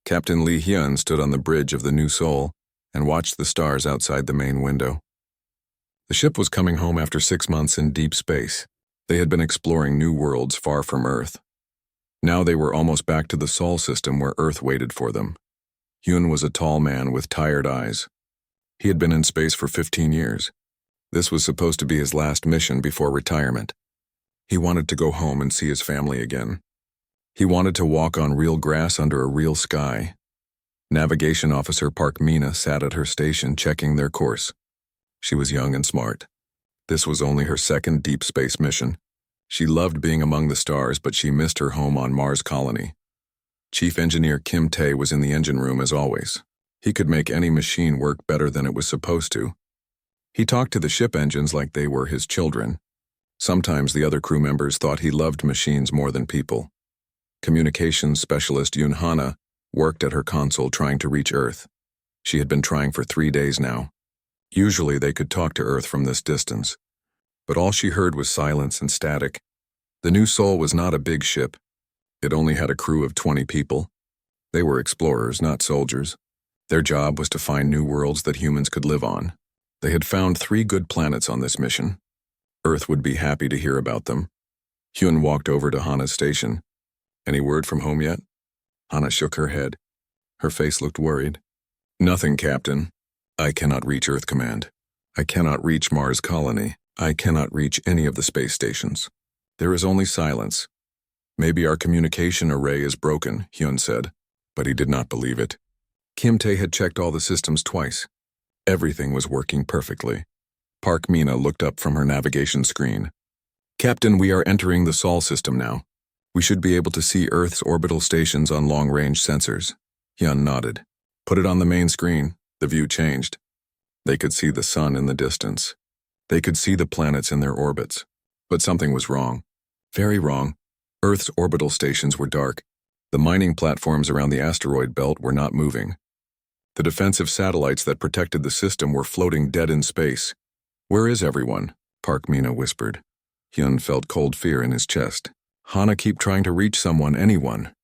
Captain Lee Hyun stood on the bridge of the New Seoul and watched the stars outside the main window. The ship was coming home after 6 months in deep space. They had been exploring new worlds far from Earth. Now they were almost back to the Sol system where Earth waited for them. Hyun was a tall man with tired eyes. He had been in space for 15 years. This was supposed to be his last mission before retirement. He wanted to go home and see his family again. He wanted to walk on real grass under a real sky. Navigation Officer Park Mina sat at her station checking their course. She was young and smart. This was only her second deep space mission. She loved being among the stars, but she missed her home on Mars colony. Chief Engineer Kim Tae was in the engine room as always. He could make any machine work better than it was supposed to. He talked to the ship engines like they were his children. Sometimes the other crew members thought he loved machines more than people. Communications specialist Yoon Hana worked at her console trying to reach Earth. She had been trying for 3 days now. Usually they could talk to Earth from this distance, but all she heard was silence and static. The New Seoul was not a big ship. It only had a crew of 20 people. They were explorers, not soldiers. Their job was to find new worlds that humans could live on. They had found 3 good planets on this mission. Earth would be happy to hear about them. Hyun walked over to Hana's station. "Any word from home yet?" Hana shook her head. Her face looked worried. "Nothing, Captain. I cannot reach Earth Command. I cannot reach Mars Colony. I cannot reach any of the space stations. There is only silence. Maybe our communication array is broken," Hyun said, but he did not believe it. Kim Tae had checked all the systems twice. Everything was working perfectly. Park Mina looked up from her navigation screen. "Captain, we are entering the Sol system now. We should be able to see Earth's orbital stations on long-range sensors." Hyun nodded. "Put it on the main screen." The view changed. They could see the sun in the distance. They could see the planets in their orbits. But something was wrong. Very wrong. Earth's orbital stations were dark. The mining platforms around the asteroid belt were not moving. The defensive satellites that protected the system were floating dead in space. "Where is everyone?" Park Mina whispered. Hyun felt cold fear in his chest. "Hana, keep trying to reach someone, anyone.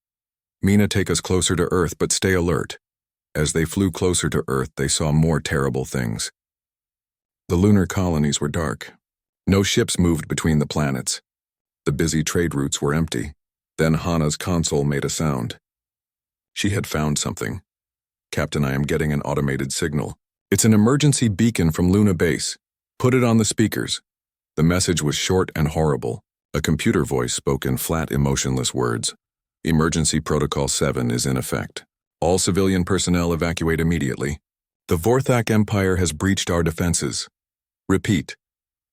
Mina, take us closer to Earth, but stay alert." As they flew closer to Earth, they saw more terrible things. The lunar colonies were dark. No ships moved between the planets. The busy trade routes were empty. Then Hana's console made a sound. She had found something. "Captain, I am getting an automated signal. It's an emergency beacon from Luna Base. Put it on the speakers." The message was short and horrible. A computer voice spoke in flat, emotionless words. "Emergency Protocol 7 is in effect. All civilian personnel evacuate immediately. The Vorthak Empire has breached our defenses. Repeat.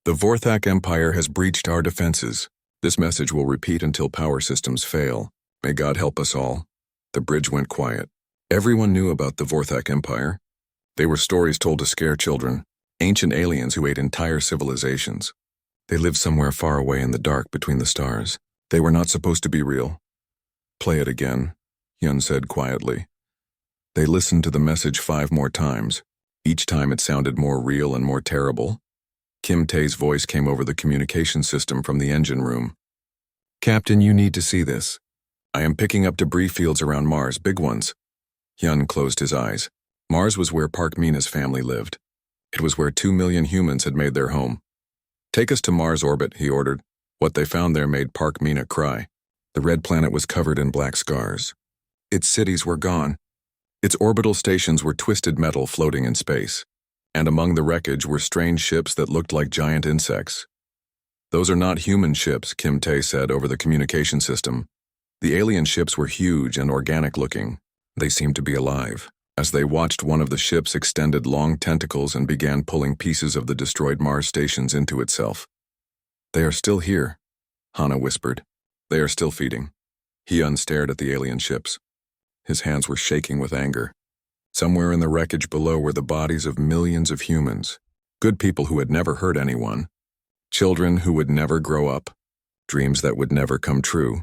The Vorthak Empire has breached our defenses. This message will repeat until power systems fail. May God help us all." The bridge went quiet. Everyone knew about the Vorthak Empire. They were stories told to scare children, ancient aliens who ate entire civilizations. They lived somewhere far away in the dark between the stars. They were not supposed to be real. "Play it again," Hyun said quietly. They listened to the message 5 more times. Each time it sounded more real and more terrible. Kim Tae's voice came over the communication system from the engine room. "Captain, you need to see this. I am picking up debris fields around Mars, big ones." Hyun closed his eyes. Mars was where Park Mina's family lived. It was where 2 million humans had made their home. "Take us to Mars orbit," he ordered. What they found there made Park Mina cry. The red planet was covered in black scars. Its cities were gone. Its orbital stations were twisted metal floating in space. And among the wreckage were strange ships that looked like giant insects. "Those are not human ships," Kim Tae said over the communication system. The alien ships were huge and organic-looking. They seemed to be alive. As they watched, one of the ships extended long tentacles and began pulling pieces of the destroyed Mars stations into itself. "They are still here," Hana whispered. "They are still feeding." Hyun stared at the alien ships. His hands were shaking with anger. Somewhere in the wreckage below were the bodies of millions of humans. Good people who had never hurt anyone. Children who would never grow up. Dreams that would never come true.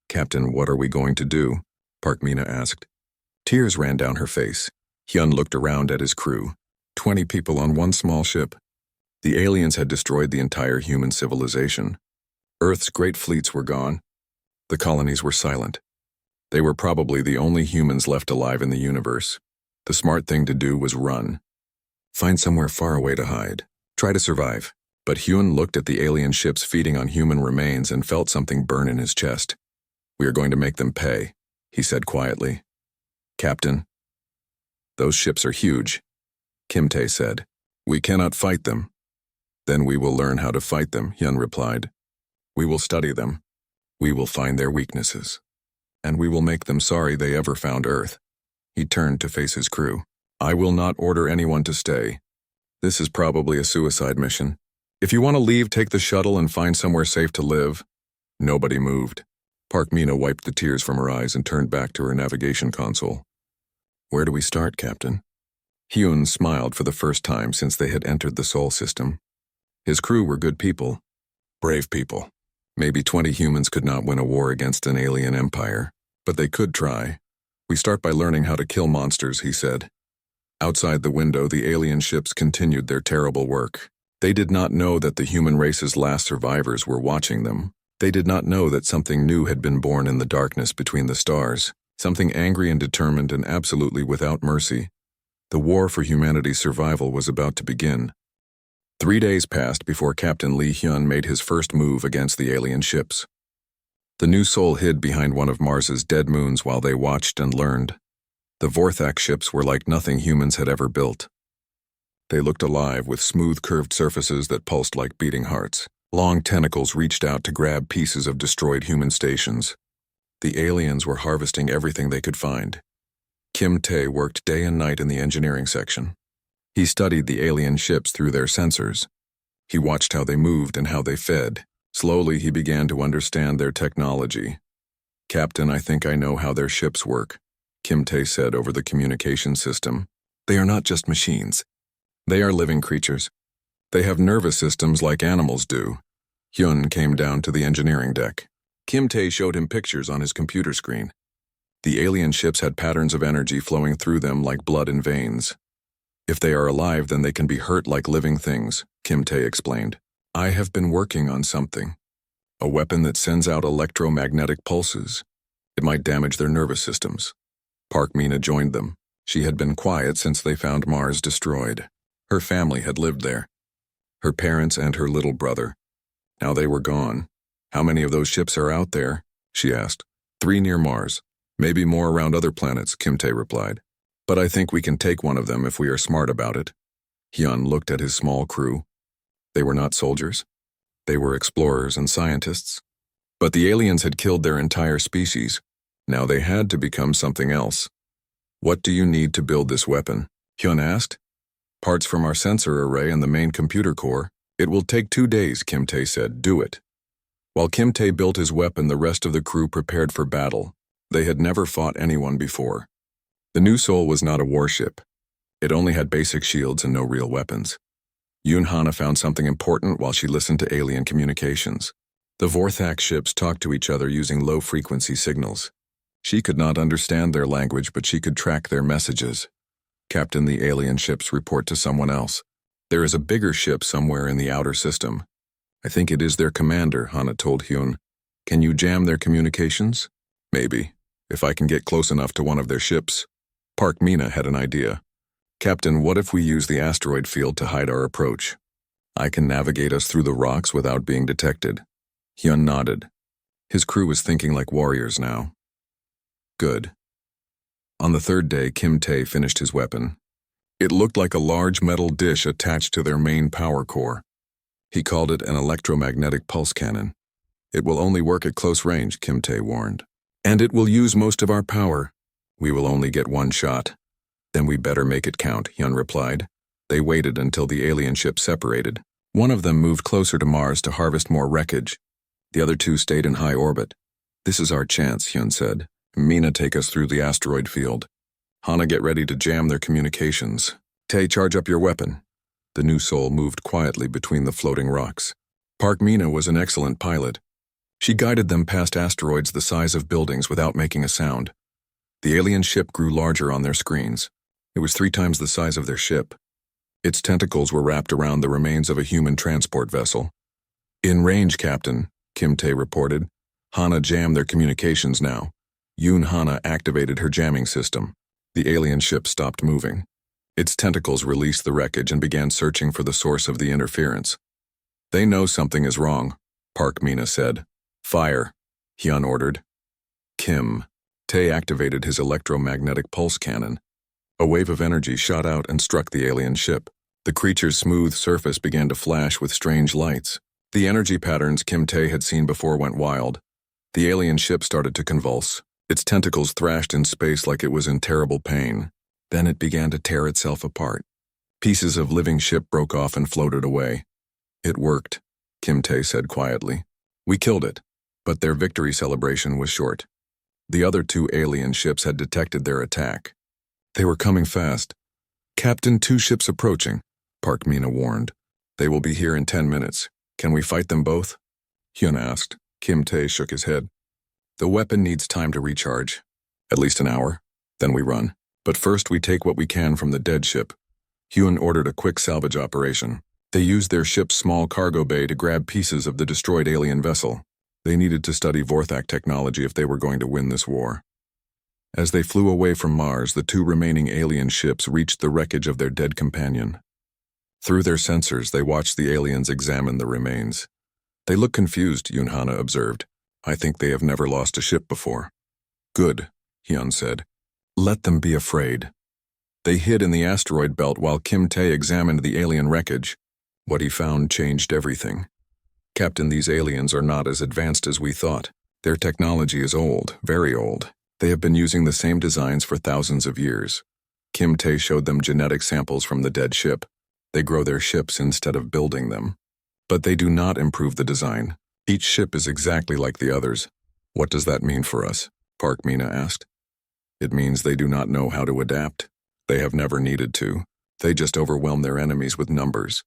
"Captain, what are we going to do?" Park Mina asked. Tears ran down her face. Hyun looked around at his crew. 20 people on one small ship. The aliens had destroyed the entire human civilization. Earth's great fleets were gone. The colonies were silent. They were probably the only humans left alive in the universe. The smart thing to do was run. Find somewhere far away to hide. Try to survive. But Hyun looked at the alien ships feeding on human remains and felt something burn in his chest. "We are going to make them pay," he said quietly. "Captain, those ships are huge," Kim Tae said. "We cannot fight them." "Then we will learn how to fight them," Hyun replied. "We will study them. We will find their weaknesses. And we will make them sorry they ever found Earth." He turned to face his crew. "I will not order anyone to stay. This is probably a suicide mission. If you want to leave, take the shuttle and find somewhere safe to live." Nobody moved. Park Mina wiped the tears from her eyes and turned back to her navigation console. "Where do we start, Captain?" Hyun smiled for the first time since they had entered the Sol system. His crew were good people. Brave people. Maybe 20 humans could not win a war against an alien empire, but they could try. "We start by learning how to kill monsters," he said. Outside the window, the alien ships continued their terrible work. They did not know that the human race's last survivors were watching them. They did not know that something new had been born in the darkness between the stars, something angry and determined and absolutely without mercy. The war for humanity's survival was about to begin. 3 days passed before Captain Lee Hyun made his first move against the alien ships. The new Sol hid behind one of Mars's dead moons while they watched and learned. The Vorthak ships were like nothing humans had ever built. They looked alive with smooth curved surfaces that pulsed like beating hearts. Long tentacles reached out to grab pieces of destroyed human stations. The aliens were harvesting everything they could find. Kim Tae worked day and night in the engineering section. He studied the alien ships through their sensors. He watched how they moved and how they fed. Slowly, he began to understand their technology. "Captain, I think I know how their ships work," Kim Tae said over the communication system. "They are not just machines. They are living creatures. They have nervous systems like animals do." Hyun came down to the engineering deck. Kim Tae showed him pictures on his computer screen. The alien ships had patterns of energy flowing through them like blood in veins. "If they are alive, then they can be hurt like living things," Kim Tae explained. "I have been working on something. A weapon that sends out electromagnetic pulses. It might damage their nervous systems." Park Mina joined them. She had been quiet since they found Mars destroyed. Her family had lived there. Her parents and her little brother. Now they were gone. "How many of those ships are out there?" she asked. 3 near Mars. Maybe more around other planets," Kim Tae replied. "But I think we can take one of them if we are smart about it." Hyun looked at his small crew. They were not soldiers. They were explorers and scientists. But the aliens had killed their entire species. Now they had to become something else. "What do you need to build this weapon?" Hyun asked. "Parts from our sensor array and the main computer core. It will take 2 days," Kim Tae said. "Do it." While Kim Tae built his weapon, the rest of the crew prepared for battle. They had never fought anyone before. The new Sol was not a warship. It only had basic shields and no real weapons. Yoon Hana found something important while she listened to alien communications. The Vorthak ships talked to each other using low-frequency signals. She could not understand their language, but she could track their messages. "Captain, the alien ships report to someone else. There is a bigger ship somewhere in the outer system. I think it is their commander," Hana told Hyun. "Can you jam their communications?" "Maybe, if I can get close enough to one of their ships." Park Mina had an idea. "Captain, what if we use the asteroid field to hide our approach? I can navigate us through the rocks without being detected." Hyun nodded. His crew was thinking like warriors now. Good. On the 3rd day, Kim Tae finished his weapon. It looked like a large metal dish attached to their main power core. He called it an electromagnetic pulse cannon. "It will only work at close range," Kim Tae warned. "And it will use most of our power. We will only get 1 shot." "Then we better make it count," Hyun replied. They waited until the alien ships separated. One of them moved closer to Mars to harvest more wreckage. The other 2 stayed in high orbit. "This is our chance," Hyun said. "Mina, take us through the asteroid field. Hana, get ready to jam their communications. Tae, charge up your weapon." The new Sol moved quietly between the floating rocks. Park Mina was an excellent pilot. She guided them past asteroids the size of buildings without making a sound. The alien ship grew larger on their screens. It was 3 times the size of their ship. Its tentacles were wrapped around the remains of a human transport vessel. "In range, Captain," Kim Tae reported. "Hana, jam their communications now. Yoon Hana activated her jamming system. The alien ship stopped moving. Its tentacles released the wreckage and began searching for the source of the interference. They know something is wrong, Park Mina said. Fire, Hyun ordered. Kim Tae activated his electromagnetic pulse cannon. A wave of energy shot out and struck the alien ship. The creature's smooth surface began to flash with strange lights. The energy patterns Kim Tae had seen before went wild. The alien ship started to convulse. Its tentacles thrashed in space like it was in terrible pain. Then it began to tear itself apart. Pieces of living ship broke off and floated away. It worked, Kim Tae said quietly. We killed it, but their victory celebration was short. The other two alien ships had detected their attack. They were coming fast. Captain, 2 ships approaching, Park Mina warned. They will be here in 10 minutes. Can we fight them both? Hyun asked. Kim Tae shook his head. The weapon needs time to recharge. At least an hour. Then we run. But first we take what we can from the dead ship. Hyun ordered a quick salvage operation. They used their ship's small cargo bay to grab pieces of the destroyed alien vessel. They needed to study Vorthak technology if they were going to win this war. As they flew away from Mars, the 2 remaining alien ships reached the wreckage of their dead companion. Through their sensors, they watched the aliens examine the remains. They look confused, Yoon Hana observed. I think they have never lost a ship before. Good, Hyun said. Let them be afraid. They hid in the asteroid belt while Kim Tae examined the alien wreckage. What he found changed everything. Captain, these aliens are not as advanced as we thought. Their technology is old, very old. They have been using the same designs for thousands of years. Kim Tae showed them genetic samples from the dead ship. They grow their ships instead of building them. But they do not improve the design. Each ship is exactly like the others. What does that mean for us? Park Mina asked. It means they do not know how to adapt. They have never needed to. They just overwhelm their enemies with numbers.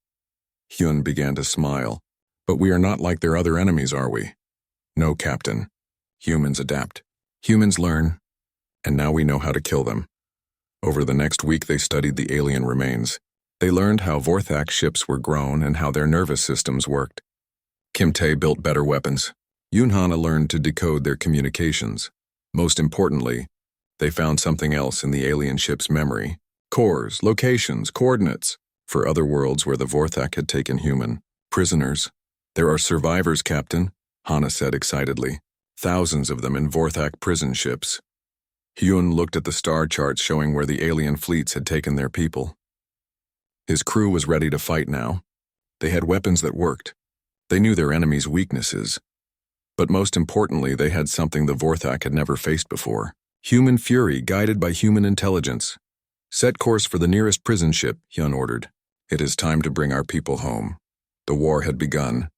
Hyun began to smile. But we are not like their other enemies, are we? No, Captain. Humans adapt. Humans learn. And now we know how to kill them. Over the next week, they studied the alien remains. They learned how Vorthak ships were grown and how their nervous systems worked. Kim Tae built better weapons. Yoon Hana learned to decode their communications. Most importantly, they found something else in the alien ship's memory. Cores, locations, coordinates. For other worlds where the Vorthak had taken human prisoners. There are survivors, Captain, Hana said excitedly. Thousands of them in Vorthak prison ships. Hyun looked at the star charts showing where the alien fleets had taken their people. His crew was ready to fight now. They had weapons that worked. They knew their enemies' weaknesses. But most importantly, they had something the Vorthak had never faced before. Human fury guided by human intelligence. Set course for the nearest prison ship, Hyun ordered. It is time to bring our people home. The war had begun.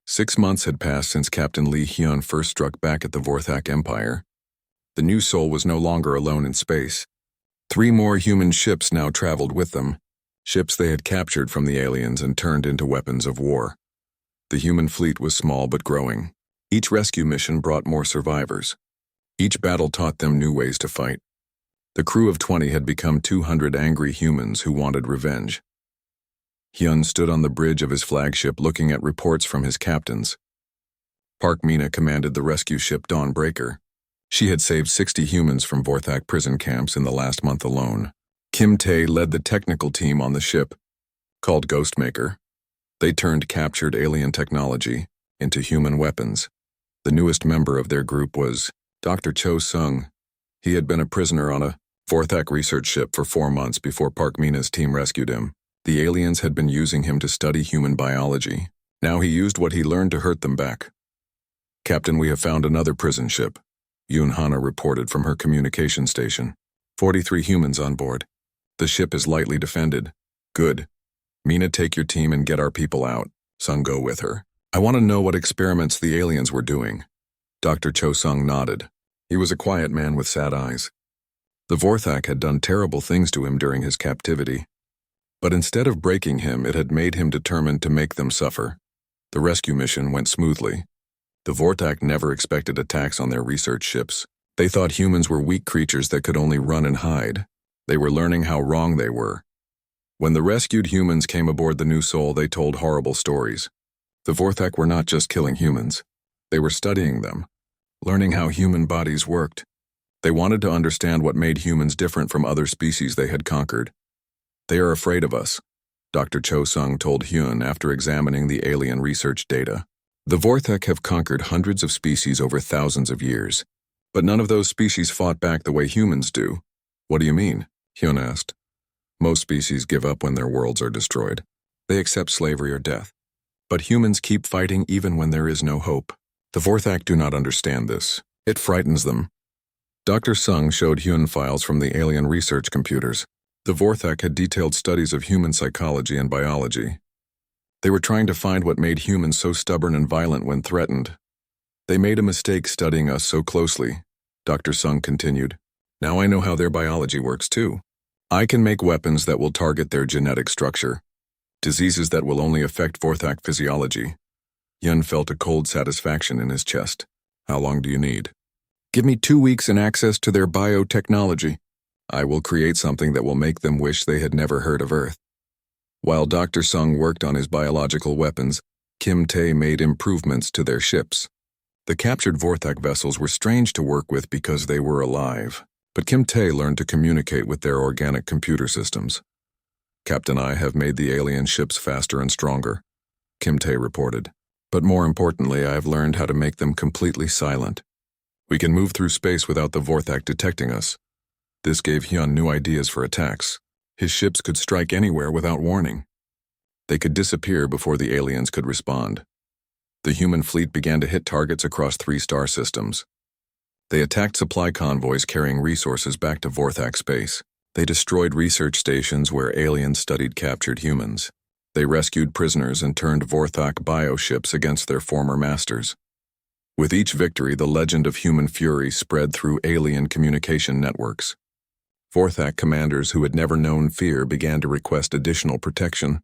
6 months had passed since Captain Lee Hyun first struck back at the Vorthak Empire. The new soul was no longer alone in space. 3 more human ships now traveled with them, ships they had captured from the aliens and turned into weapons of war. The human fleet was small but growing. Each rescue mission brought more survivors. Each battle taught them new ways to fight. The crew of 20 had become 200 angry humans who wanted revenge. Hyun stood on the bridge of his flagship looking at reports from his captains. Park Mina commanded the rescue ship Dawnbreaker. She had saved 60 humans from Vorthak prison camps in the last month alone. Kim Tae led the technical team on the ship, called Ghostmaker. They turned captured alien technology into human weapons. The newest member of their group was Dr. Cho Sung. He had been a prisoner on a Vorthak research ship for 4 months before Park Mina's team rescued him. The aliens had been using him to study human biology. Now he used what he learned to hurt them back. Captain, we have found another prison ship, Yoon Hana reported from her communication station. 43 humans on board. The ship is lightly defended. Good. Mina, take your team and get our people out. Sung, go with her. I want to know what experiments the aliens were doing. Dr. Cho Sung nodded. He was a quiet man with sad eyes. The Vorthak had done terrible things to him during his captivity. But instead of breaking him, it had made him determined to make them suffer. The rescue mission went smoothly. The Vorthak never expected attacks on their research ships. They thought humans were weak creatures that could only run and hide. They were learning how wrong they were. When the rescued humans came aboard the New Soul, they told horrible stories. The Vorthak were not just killing humans. They were studying them, learning how human bodies worked. They wanted to understand what made humans different from other species they had conquered. They are afraid of us, Dr. Cho Sung told Hyun after examining the alien research data. The Vorthak have conquered hundreds of species over thousands of years, but none of those species fought back the way humans do. What do you mean? Hyun asked. Most species give up when their worlds are destroyed. They accept slavery or death. But humans keep fighting even when there is no hope. The Vorthak do not understand this. It frightens them. Dr. Sung showed Hyun files from the alien research computers. The Vorthak had detailed studies of human psychology and biology. They were trying to find what made humans so stubborn and violent when threatened. They made a mistake studying us so closely, Dr. Sung continued. Now I know how their biology works too. I can make weapons that will target their genetic structure. Diseases that will only affect Vorthak physiology. Hyun felt a cold satisfaction in his chest. How long do you need? Give me 2 weeks and access to their biotechnology. I will create something that will make them wish they had never heard of Earth. While Dr. Sung worked on his biological weapons, Kim Tae made improvements to their ships. The captured Vorthak vessels were strange to work with because they were alive, but Kim Tae learned to communicate with their organic computer systems. Captain, I have made the alien ships faster and stronger, Kim Tae reported. But more importantly, I have learned how to make them completely silent. We can move through space without the Vorthak detecting us. This gave Hyun new ideas for attacks. His ships could strike anywhere without warning. They could disappear before the aliens could respond. The human fleet began to hit targets across 3 star systems. They attacked supply convoys carrying resources back to Vorthak space. They destroyed research stations where aliens studied captured humans. They rescued prisoners and turned Vorthak bioships against their former masters. With each victory, the legend of human fury spread through alien communication networks. Vorthak commanders who had never known fear began to request additional protection.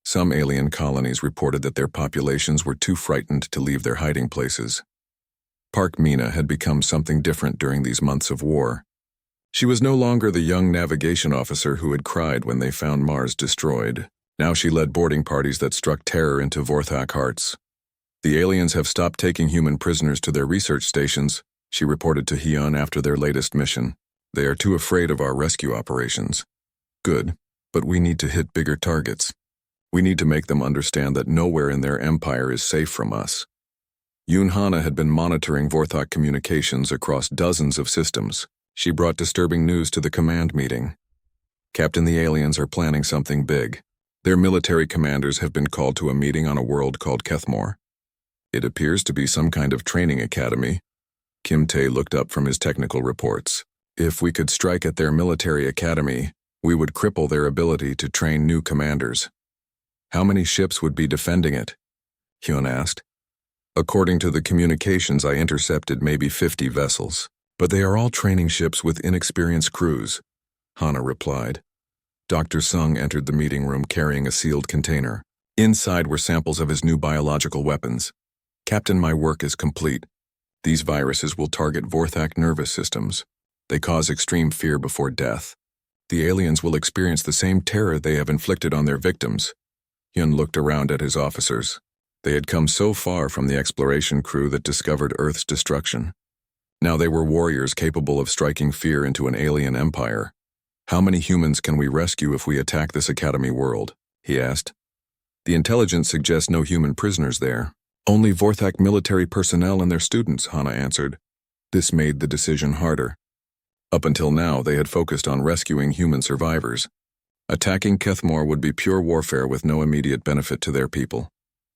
Some alien colonies reported that their populations were too frightened to leave their hiding places. Park Mina had become something different during these months of war. She was no longer the young navigation officer who had cried when they found Mars destroyed. Now she led boarding parties that struck terror into Vorthak hearts. The aliens have stopped taking human prisoners to their research stations, she reported to Hyun after their latest mission. They are too afraid of our rescue operations. Good, but we need to hit bigger targets. We need to make them understand that nowhere in their empire is safe from us. Yoon Hana had been monitoring Vorthak communications across dozens of systems. She brought disturbing news to the command meeting. Captain, the aliens are planning something big. Their military commanders have been called to a meeting on a world called Kethmore. It appears to be some kind of training academy. Kim Tae looked up from his technical reports. If we could strike at their military academy, we would cripple their ability to train new commanders. How many ships would be defending it? Hyun asked. According to the communications, I intercepted maybe 50 vessels, but they are all training ships with inexperienced crews, Hana replied. Dr. Sung entered the meeting room carrying a sealed container. Inside were samples of his new biological weapons. Captain, my work is complete. These viruses will target Vorthak nervous systems. They cause extreme fear before death. The aliens will experience the same terror they have inflicted on their victims. Hyun looked around at his officers. They had come so far from the exploration crew that discovered Earth's destruction. Now they were warriors capable of striking fear into an alien empire. How many humans can we rescue if we attack this academy world? He asked. The intelligence suggests no human prisoners there. Only Vorthak military personnel and their students, Hana answered. This made the decision harder. Up until now, they had focused on rescuing human survivors. Attacking Kethmore would be pure warfare with no immediate benefit to their people.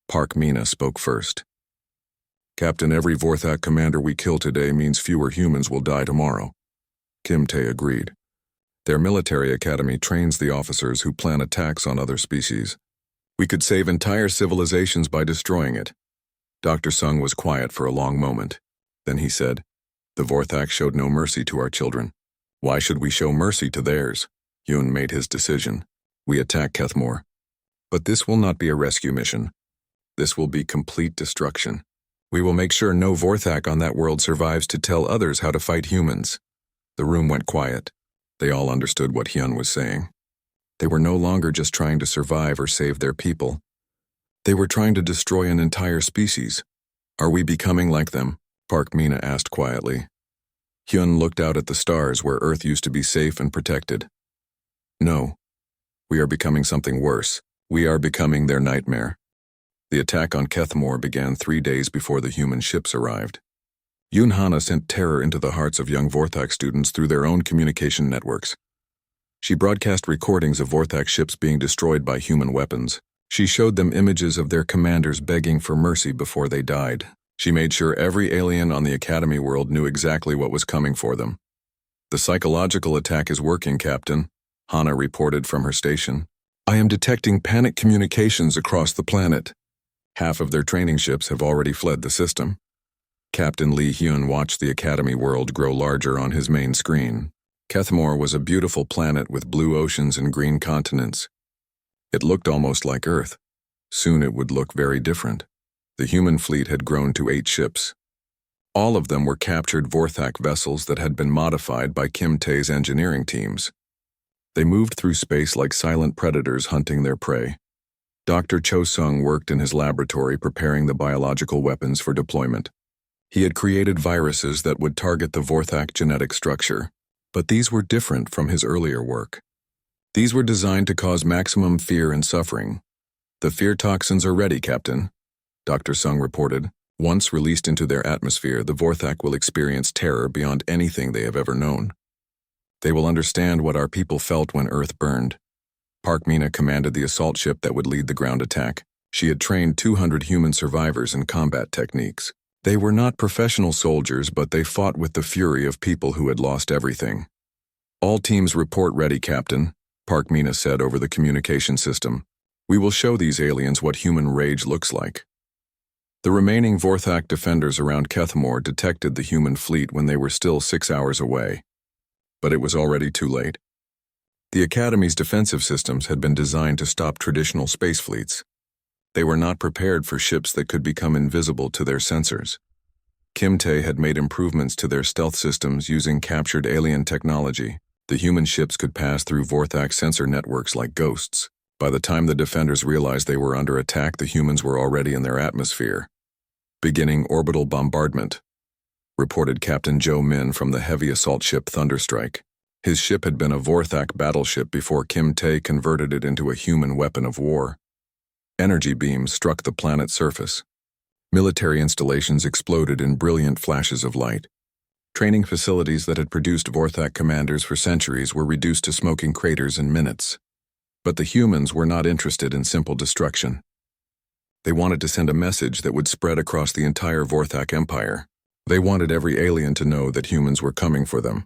Park Mina spoke first. Captain, every Vorthak commander we kill today means fewer humans will die tomorrow. Kim Tae agreed. Their military academy trains the officers who plan attacks on other species. We could save entire civilizations by destroying it. Dr. Sung was quiet for a long moment. Then he said, The Vorthak showed no mercy to our children. Why should we show mercy to theirs? Yoon made his decision. We attack Kethmore. But this will not be a rescue mission. This will be complete destruction. We will make sure no Vorthak on that world survives to tell others how to fight humans. The room went quiet. They all understood what Hyun was saying. They were no longer just trying to survive or save their people. They were trying to destroy an entire species. Are we becoming like them? Park Mina asked quietly. Hyun looked out at the stars where Earth used to be safe and protected. No. We are becoming something worse. We are becoming their nightmare. The attack on Kethmore began 3 days before the human ships arrived. Yoon Hana sent terror into the hearts of young Vorthak students through their own communication networks. She broadcast recordings of Vorthak ships being destroyed by human weapons. She showed them images of their commanders begging for mercy before they died. She made sure every alien on the Academy world knew exactly what was coming for them. The psychological attack is working, Captain, Hana reported from her station. I am detecting panic communications across the planet. Half of their training ships have already fled the system. Captain Lee Hyun watched the Academy world grow larger on his main screen. Kethmore was a beautiful planet with blue oceans and green continents. It looked almost like Earth. Soon it would look very different. The human fleet had grown to 8 ships. All of them were captured Vorthak vessels that had been modified by Kim Tae's engineering teams. They moved through space like silent predators hunting their prey. Dr. Cho Sung worked in his laboratory preparing the biological weapons for deployment. He had created viruses that would target the Vorthak genetic structure, but these were different from his earlier work. These were designed to cause maximum fear and suffering. The fear toxins are ready, Captain, Dr. Sung reported. Once released into their atmosphere, the Vorthak will experience terror beyond anything they have ever known. They will understand what our people felt when Earth burned. Park Mina commanded the assault ship that would lead the ground attack. She had trained 200 human survivors in combat techniques. They were not professional soldiers, but they fought with the fury of people who had lost everything. All teams report ready, Captain, Park Mina said over the communication system. We will show these aliens what human rage looks like. The remaining Vorthak defenders around Kethmore detected the human fleet when they were still 6 hours away. But it was already too late. The Academy's defensive systems had been designed to stop traditional space fleets. They were not prepared for ships that could become invisible to their sensors. Kim Tae had made improvements to their stealth systems using captured alien technology. The human ships could pass through Vorthak sensor networks like ghosts. By the time the defenders realized they were under attack, the humans were already in their atmosphere. Beginning orbital bombardment, reported Captain Joe Min from the heavy assault ship Thunderstrike. His ship had been a Vorthak battleship before Kim Tae converted it into a human weapon of war. Energy beams struck the planet's surface. Military installations exploded in brilliant flashes of light. Training facilities that had produced Vorthak commanders for centuries were reduced to smoking craters in minutes. But the humans were not interested in simple destruction. They wanted to send a message that would spread across the entire Vorthak Empire. They wanted every alien to know that humans were coming for them.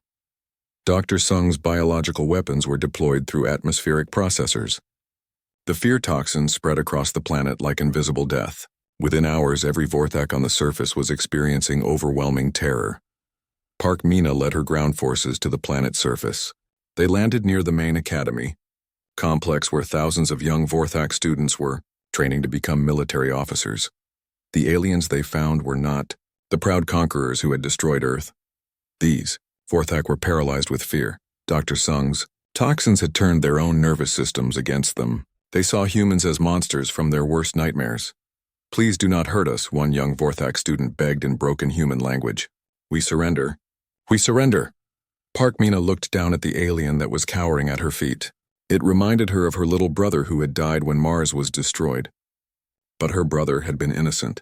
Dr. Sung's biological weapons were deployed through atmospheric processors. The fear toxins spread across the planet like invisible death. Within hours, every Vorthak on the surface was experiencing overwhelming terror. Park Mina led her ground forces to the planet's surface. They landed near the main academy, complex where thousands of young Vorthak students were training to become military officers. The aliens they found were not the proud conquerors who had destroyed Earth. These Vorthak were paralyzed with fear. Dr. Sung's toxins had turned their own nervous systems against them. They saw humans as monsters from their worst nightmares. Please do not hurt us, one young Vorthak student begged in broken human language. We surrender. We surrender. Park Mina looked down at the alien that was cowering at her feet. It reminded her of her little brother who had died when Mars was destroyed. But her brother had been innocent.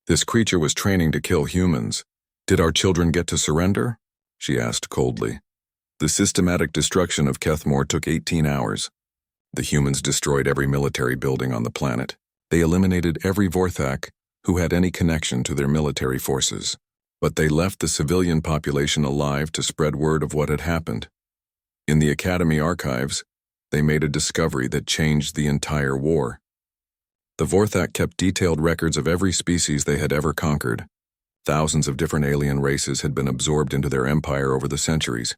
This creature was training to kill humans. Did our children get to surrender? She asked coldly. The systematic destruction of Kethmore took 18 hours. The humans destroyed every military building on the planet. They eliminated every Vorthak who had any connection to their military forces. But they left the civilian population alive to spread word of what had happened. In the Academy archives, they made a discovery that changed the entire war. The Vorthak kept detailed records of every species they had ever conquered. Thousands of different alien races had been absorbed into their empire over the centuries.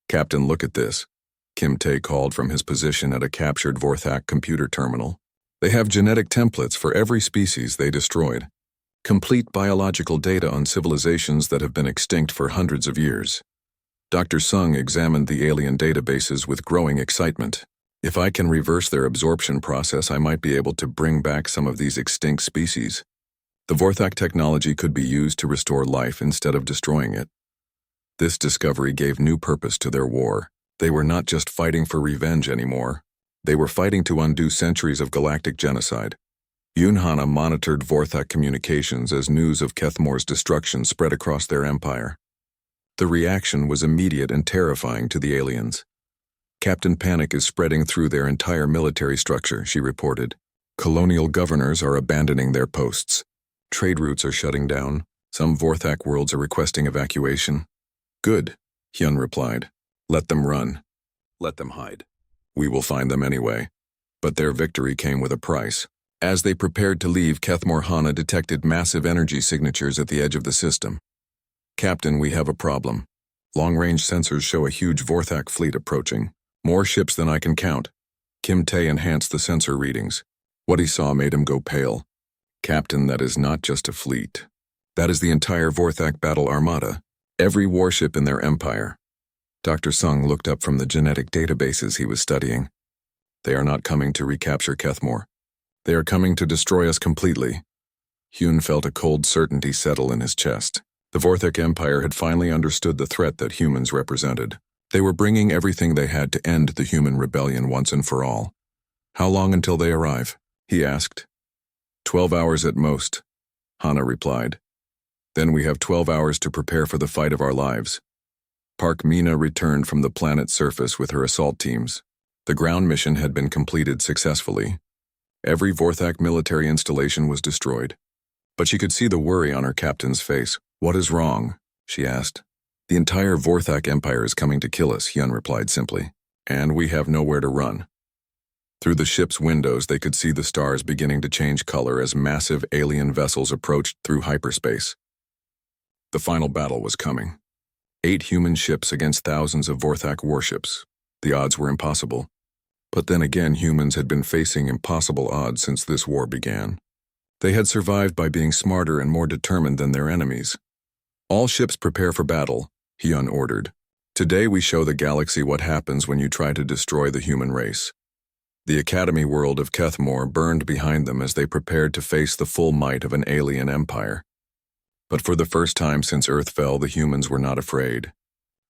Captain, look at this, Kim Tae called from his position at a captured Vorthak computer terminal. They have genetic templates for every species they destroyed. Complete biological data on civilizations that have been extinct for hundreds of years. Dr. Sung examined the alien databases with growing excitement. If I can reverse their absorption process, I might be able to bring back some of these extinct species. The Vorthak technology could be used to restore life instead of destroying it. This discovery gave new purpose to their war. They were not just fighting for revenge anymore. They were fighting to undo centuries of galactic genocide. Yunhana monitored Vorthak communications as news of Kethmor's destruction spread across their empire. The reaction was immediate and terrifying to the aliens. Captain Panic is spreading through their entire military structure, she reported. Colonial governors are abandoning their posts. Trade routes are shutting down. Some Vorthak worlds are requesting evacuation. Good, Hyun replied. Let them run. Let them hide. We will find them anyway. But their victory came with a price. As they prepared to leave, Kethmor Hana detected massive energy signatures at the edge of the system. Captain, we have a problem. Long-range sensors show a huge Vorthak fleet approaching. More ships than I can count. Kim Tae enhanced the sensor readings. What he saw made him go pale. Captain, that is not just a fleet. That is the entire Vorthak battle armada. Every warship in their empire. Dr. Sung looked up from the genetic databases he was studying. They are not coming to recapture Kethmor. They are coming to destroy us completely. Hyun felt a cold certainty settle in his chest. The Vorthak Empire had finally understood the threat that humans represented. They were bringing everything they had to end the human rebellion once and for all. How long until they arrive? He asked. 12 hours at most, Hana replied. Then we have 12 hours to prepare for the fight of our lives. Park Mina returned from the planet's surface with her assault teams. The ground mission had been completed successfully. Every Vorthak military installation was destroyed. But she could see the worry on her captain's face. What is wrong? She asked. The entire Vorthak Empire is coming to kill us, Hyun replied simply. And we have nowhere to run. Through the ship's windows, they could see the stars beginning to change color as massive alien vessels approached through hyperspace. The final battle was coming. 8 human ships against thousands of Vorthak warships. The odds were impossible. But then again, humans had been facing impossible odds since this war began. They had survived by being smarter and more determined than their enemies. All ships prepare for battle, Hyun ordered. Today we show the galaxy what happens when you try to destroy the human race. The Academy world of Kethmor burned behind them as they prepared to face the full might of an alien empire. But for the first time since Earth fell, the humans were not afraid.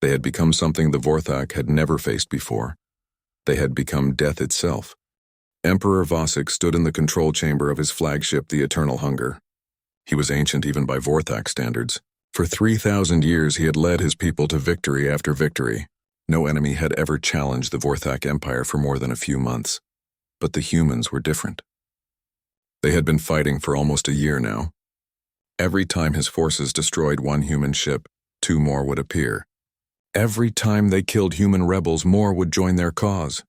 They had become something the Vorthak had never faced before. They had become death itself. Emperor Vosik stood in the control chamber of his flagship, the Eternal Hunger. He was ancient even by Vorthak standards. For 3,000 years he had led his people to victory after victory. No enemy had ever challenged the Vorthak Empire for more than a few months. But the humans were different. They had been fighting for almost a year now. Every time his forces destroyed one human ship, 2 more would appear. Every time they killed human rebels, more would join their cause.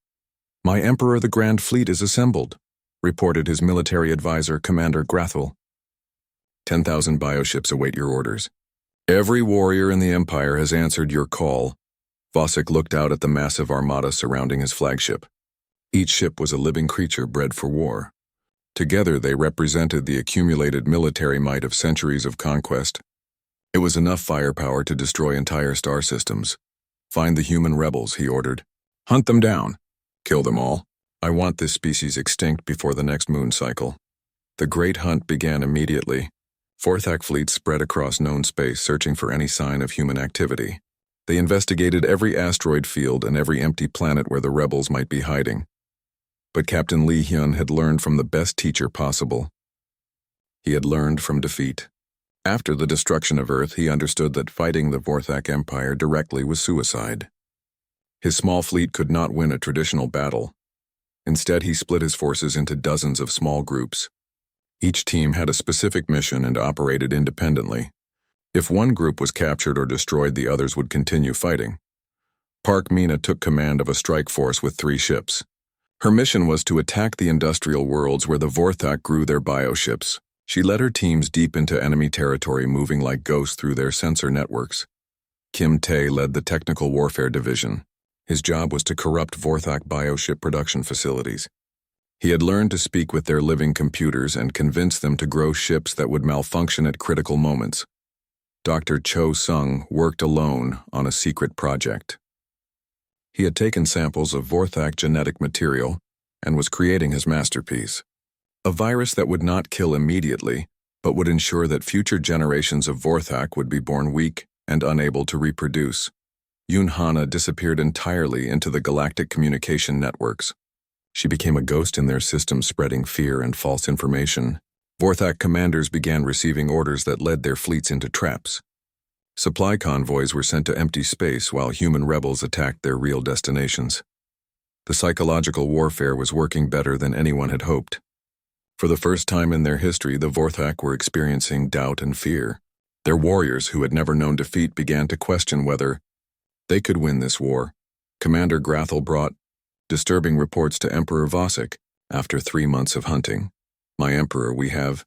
My Emperor, the Grand Fleet is assembled, reported his military advisor, Commander Grathel. 10,000 bioships await your orders. Every warrior in the Empire has answered your call. Vosik looked out at the massive armada surrounding his flagship. Each ship was a living creature bred for war. Together they represented the accumulated military might of centuries of conquest. It was enough firepower to destroy entire star systems. Find the human rebels, he ordered. Hunt them down. Kill them all. I want this species extinct before the next moon cycle. The great hunt began immediately. Vorthak fleets spread across known space searching for any sign of human activity. They investigated every asteroid field and every empty planet where the rebels might be hiding. But Captain Lee Hyun had learned from the best teacher possible. He had learned from defeat. After the destruction of Earth, he understood that fighting the Vorthak Empire directly was suicide. His small fleet could not win a traditional battle. Instead, he split his forces into dozens of small groups. Each team had a specific mission and operated independently. If one group was captured or destroyed, the others would continue fighting. Park Mina took command of a strike force with 3 ships. Her mission was to attack the industrial worlds where the Vorthak grew their bioships. She led her teams deep into enemy territory, moving like ghosts through their sensor networks. Kim Tae led the Technical Warfare Division. His job was to corrupt Vorthak bioship production facilities. He had learned to speak with their living computers and convince them to grow ships that would malfunction at critical moments. Dr. Cho Sung worked alone on a secret project. He had taken samples of Vorthak genetic material and was creating his masterpiece. A virus that would not kill immediately, but would ensure that future generations of Vorthak would be born weak, and unable to reproduce. Yun Hana disappeared entirely into the galactic communication networks. She became a ghost in their system, spreading fear and false information. Vorthak commanders began receiving orders that led their fleets into traps. Supply convoys were sent to empty space while human rebels attacked their real destinations. The psychological warfare was working better than anyone had hoped. For the first time in their history, the Vorthak were experiencing doubt and fear. Their warriors, who had never known defeat, began to question whether they could win this war. Commander Grathel brought disturbing reports to Emperor Vosik after 3 months of hunting. "My Emperor, we have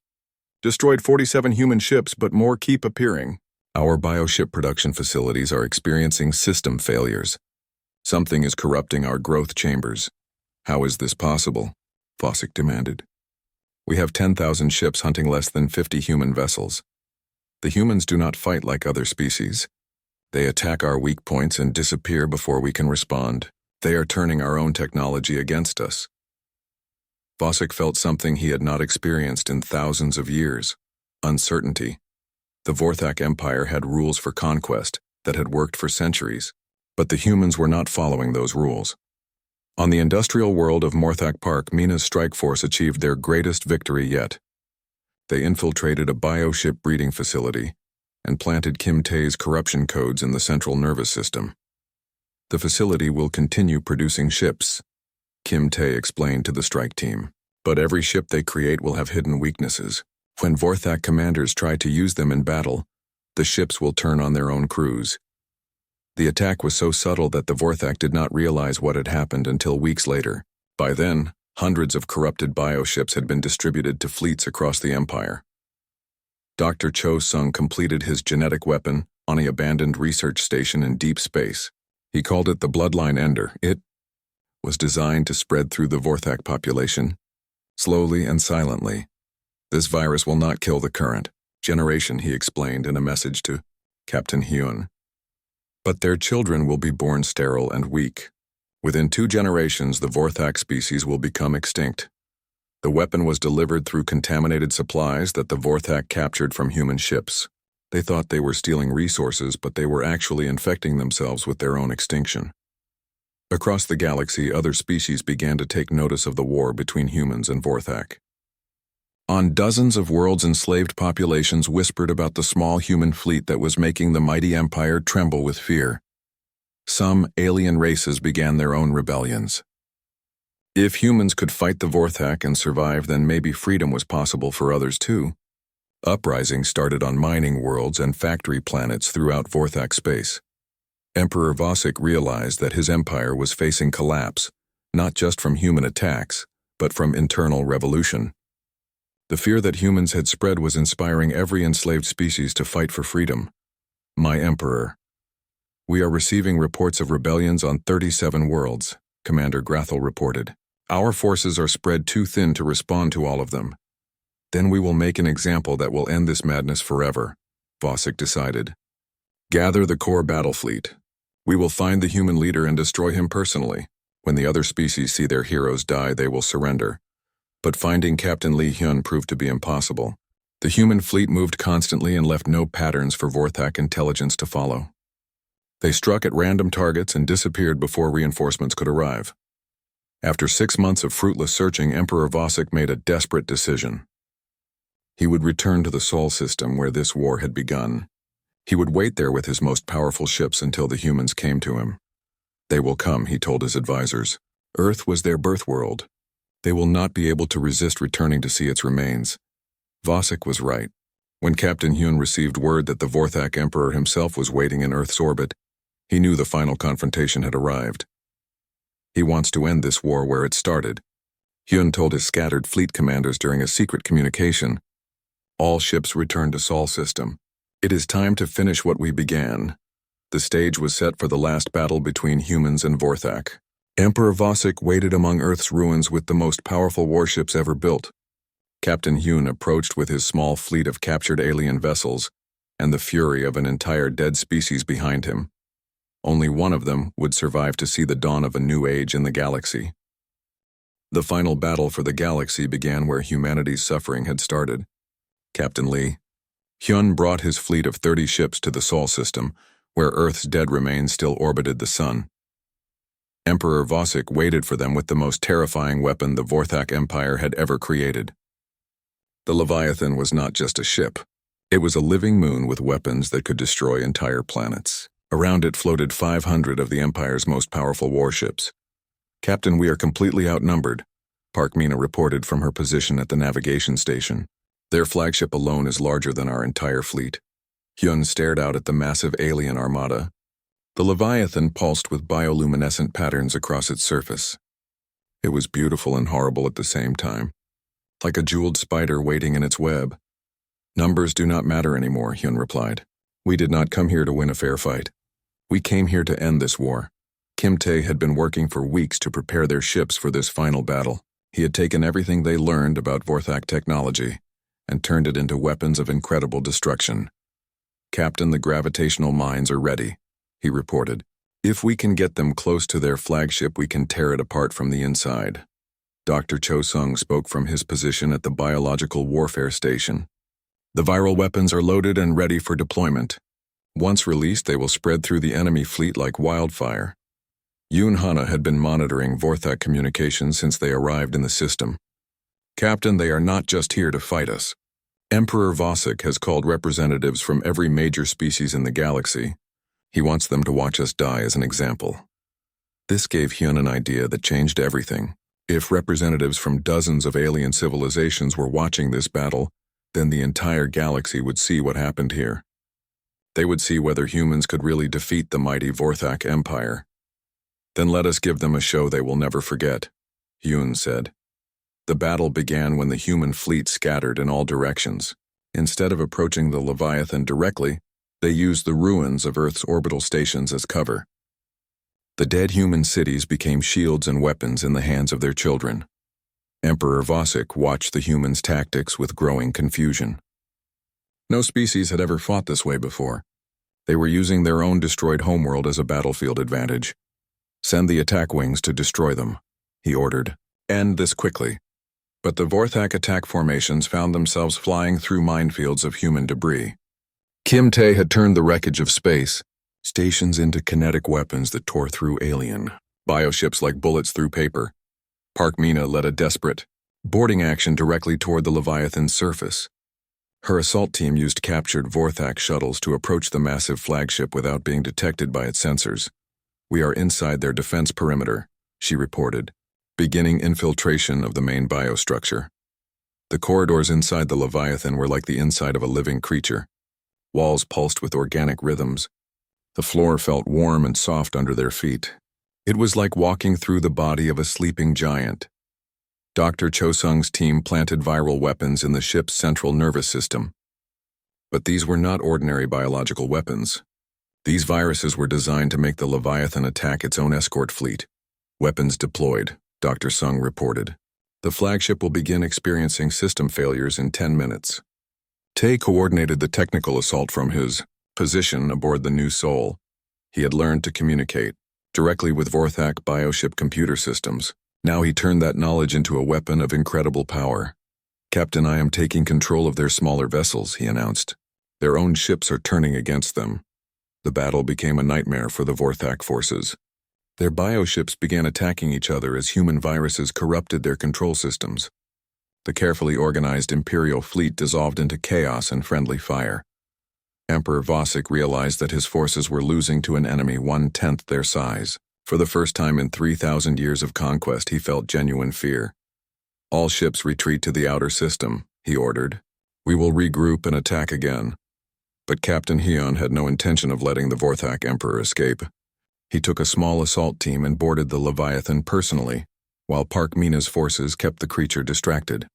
destroyed 47 human ships, but more keep appearing. Our bioship production facilities are experiencing system failures. Something is corrupting our growth chambers." "How is this possible?" Vosik demanded. "We have 10,000 ships hunting less than 50 human vessels. The humans do not fight like other species. They attack our weak points and disappear before we can respond. They are turning our own technology against us." Vosik felt something he had not experienced in thousands of years: uncertainty. The Vorthak Empire had rules for conquest that had worked for centuries, but the humans were not following those rules. On the industrial world of Morthak Park, Mina's strike force achieved their greatest victory yet. They infiltrated a bioship breeding facility and planted Kim Tae's corruption codes in the central nervous system. "The facility will continue producing ships," Kim Tae explained to the strike team. "But every ship they create will have hidden weaknesses. When Vorthak commanders try to use them in battle, the ships will turn on their own crews." The attack was so subtle that the Vorthak did not realize what had happened until weeks later. By then, hundreds of corrupted bioships had been distributed to fleets across the empire. Dr. Cho Sung completed his genetic weapon on an abandoned research station in deep space. He called it the Bloodline Ender. It was designed to spread through the Vorthak population, slowly and silently. "This virus will not kill the current generation," he explained in a message to Captain Hyun. "But their children will be born sterile and weak. Within 2 generations, the Vorthak species will become extinct." The weapon was delivered through contaminated supplies that the Vorthak captured from human ships. They thought they were stealing resources, but they were actually infecting themselves with their own extinction. Across the galaxy, other species began to take notice of the war between humans and Vorthak. On dozens of worlds, enslaved populations whispered about the small human fleet that was making the mighty empire tremble with fear. Some alien races began their own rebellions. If humans could fight the Vorthak and survive, then maybe freedom was possible for others too. Uprisings started on mining worlds and factory planets throughout Vorthak space. Emperor Vosik realized that his empire was facing collapse, not just from human attacks, but from internal revolution. The fear that humans had spread was inspiring every enslaved species to fight for freedom. "My Emperor, we are receiving reports of rebellions on 37 worlds," Commander Grathel reported. "Our forces are spread too thin to respond to all of them. Then we will make an example that will end this madness forever," Vosik decided. "Gather the core battle fleet. We will find the human leader and destroy him personally. When the other species see their heroes die, they will surrender." But finding Captain Lee Hyun proved to be impossible. The human fleet moved constantly and left no patterns for Vorthak intelligence to follow. They struck at random targets and disappeared before reinforcements could arrive. After 6 months of fruitless searching, Emperor Vosik made a desperate decision. He would return to the Sol system where this war had begun. He would wait there with his most powerful ships until the humans came to him. "They will come," he told his advisors. Earth was their birth world. They will not be able to resist returning to see its remains. Vosik was right. When Captain Hyun received word that the Vorthak Emperor himself was waiting in Earth's orbit, he knew the final confrontation had arrived. He wants to end this war where it started. Hyun told his scattered fleet commanders during a secret communication. "All ships return to Sol system. It is time to finish what we began." The stage was set for the last battle between humans and Vorthak. Emperor Vosik waited among Earth's ruins with the most powerful warships ever built. Captain Hyun approached with his small fleet of captured alien vessels and the fury of an entire dead species behind him. Only one of them would survive to see the dawn of a new age in the galaxy. The final battle for the galaxy began where humanity's suffering had started. Captain Lee Hyun brought his fleet of 30 ships to the Sol system, where Earth's dead remains still orbited the sun. Emperor Vosik waited for them with the most terrifying weapon the Vorthak Empire had ever created. The Leviathan was not just a ship. It was a living moon with weapons that could destroy entire planets. Around it floated 500 of the Empire's most powerful warships. "Captain, we are completely outnumbered," Park Mina reported from her position at the navigation station. "Their flagship alone is larger than our entire fleet." Hyun stared out at the massive alien armada. The Leviathan pulsed with bioluminescent patterns across its surface. It was beautiful and horrible at the same time, like a jeweled spider waiting in its web. "Numbers do not matter anymore," Hyun replied. "We did not come here to win a fair fight. We came here to end this war." Kim Tae had been working for weeks to prepare their ships for this final battle. He had taken everything they learned about Vorthak technology and turned it into weapons of incredible destruction. "Captain, the gravitational mines are ready," he reported. "If we can get them close to their flagship, we can tear it apart from the inside." Dr. Cho Sung spoke from his position at the biological warfare station. "The viral weapons are loaded and ready for deployment. Once released, they will spread through the enemy fleet like wildfire." Yoon Hana had been monitoring Vorthak communications since they arrived in the system. "Captain, they are not just here to fight us. Emperor Vosik has called representatives from every major species in the galaxy. He wants them to watch us die as an example." This gave Hyun an idea that changed everything. If representatives from dozens of alien civilizations were watching this battle, then the entire galaxy would see what happened here. They would see whether humans could really defeat the mighty Vorthak Empire. "Then let us give them a show they will never forget," Yoon said. The battle began when the human fleet scattered in all directions. Instead of approaching the Leviathan directly, they used the ruins of Earth's orbital stations as cover. The dead human cities became shields and weapons in the hands of their children. Emperor Vosik watched the humans' tactics with growing confusion. No species had ever fought this way before. They were using their own destroyed homeworld as a battlefield advantage. "Send the attack wings to destroy them," he ordered. "End this quickly." But the Vorthak attack formations found themselves flying through minefields of human debris. Kim Tae had turned the wreckage of space stations into kinetic weapons that tore through alien bioships like bullets through paper. Park Mina led a desperate boarding action directly toward the Leviathan's surface. Her assault team used captured Vorthak shuttles to approach the massive flagship without being detected by its sensors. "We are inside their defense perimeter," she reported, beginning infiltration of the main biostructure. The corridors inside the Leviathan were like the inside of a living creature. Walls pulsed with organic rhythms. The floor felt warm and soft under their feet. It was like walking through the body of a sleeping giant. Dr. Cho Sung's team planted viral weapons in the ship's central nervous system. But these were not ordinary biological weapons. These viruses were designed to make the Leviathan attack its own escort fleet. "Weapons deployed," Dr. Sung reported. "The flagship will begin experiencing system failures in 10 minutes. Tae coordinated the technical assault from his position aboard the New Sol. He had learned to communicate directly with Vorthak bioship computer systems. Now he turned that knowledge into a weapon of incredible power. "Captain, I am taking control of their smaller vessels," he announced. "Their own ships are turning against them." The battle became a nightmare for the Vorthak forces. Their bioships began attacking each other as human viruses corrupted their control systems. The carefully organized Imperial fleet dissolved into chaos and friendly fire. Emperor Vosik realized that his forces were losing to an enemy 1/10 their size. For the first time in 3,000 years of conquest, he felt genuine fear. "All ships retreat to the outer system," he ordered. "We will regroup and attack again." But Captain Hyun had no intention of letting the Vorthak Emperor escape. He took a small assault team and boarded the Leviathan personally, while Park Mina's forces kept the creature distracted.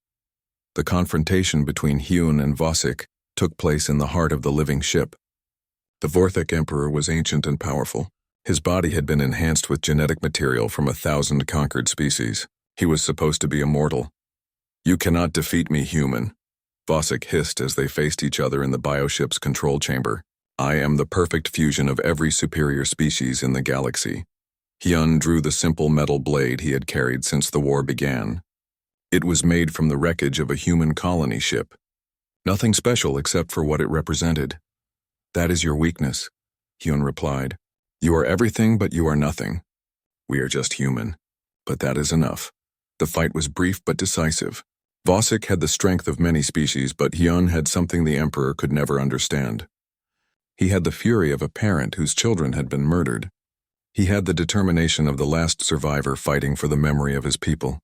The confrontation between Hyun and Vosik took place in the heart of the living ship. The Vorthak Emperor was ancient and powerful. His body had been enhanced with genetic material from 1,000 conquered species. He was supposed to be immortal. "You cannot defeat me, human," Vosik hissed as they faced each other in the bioship's control chamber. "I am the perfect fusion of every superior species in the galaxy." Hyun drew the simple metal blade he had carried since the war began. It was made from the wreckage of a human colony ship. Nothing special except for what it represented. That is your weakness, Hyun replied. You are everything, but you are nothing. We are just human. But that is enough. The fight was brief but decisive. Vosik had the strength of many species, but Hyun had something the Emperor could never understand. He had the fury of a parent whose children had been murdered. He had the determination of the last survivor fighting for the memory of his people.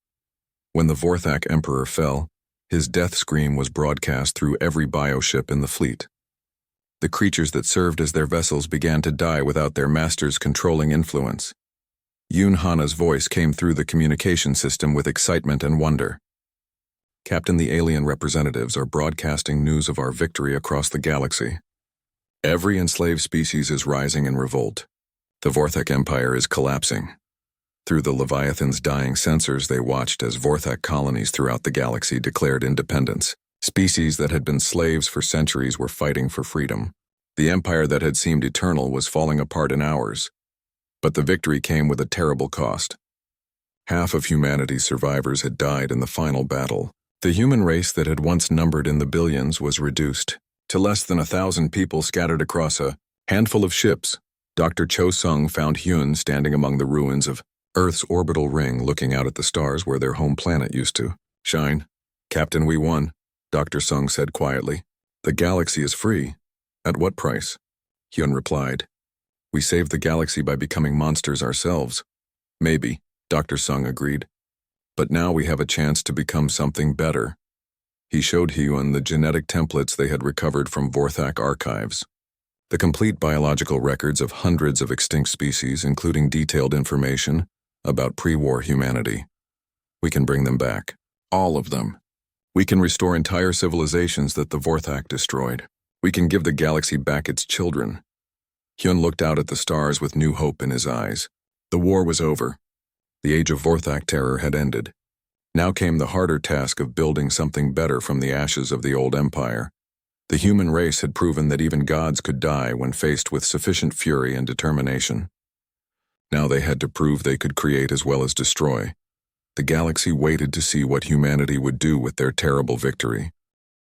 When the Vorthak Emperor fell, his death scream was broadcast through every bioship in the fleet. The creatures that served as their vessels began to die without their master's controlling influence. Yoon Hana's voice came through the communication system with excitement and wonder. Captain, the alien representatives are broadcasting news of our victory across the galaxy. Every enslaved species is rising in revolt. The Vorthak Empire is collapsing. Through the Leviathan's dying sensors, they watched as Vorthak colonies throughout the galaxy declared independence. Species that had been slaves for centuries were fighting for freedom. The empire that had seemed eternal was falling apart in hours. But the victory came with a terrible cost. Half of humanity's survivors had died in the final battle. The human race that had once numbered in the billions was reduced to less than 1,000 people scattered across a handful of ships. Dr. Cho Sung found Hyun standing among the ruins of Earth's orbital ring, looking out at the stars where their home planet used to shine. Captain, we won, Dr. Sung said quietly. The galaxy is free. At what price? Hyun replied. We saved the galaxy by becoming monsters ourselves. Maybe, Dr. Sung agreed. But now we have a chance to become something better. He showed Hyun the genetic templates they had recovered from Vorthak archives. The complete biological records of hundreds of extinct species, including detailed information about pre-war humanity. We can bring them back. All of them. We can restore entire civilizations that the Vorthak destroyed. We can give the galaxy back its children. Hyun looked out at the stars with new hope in his eyes. The war was over. The age of Vorthak terror had ended. Now came the harder task of building something better from the ashes of the old empire. The human race had proven that even gods could die when faced with sufficient fury and determination. Now they had to prove they could create as well as destroy. The galaxy waited to see what humanity would do with their terrible victory.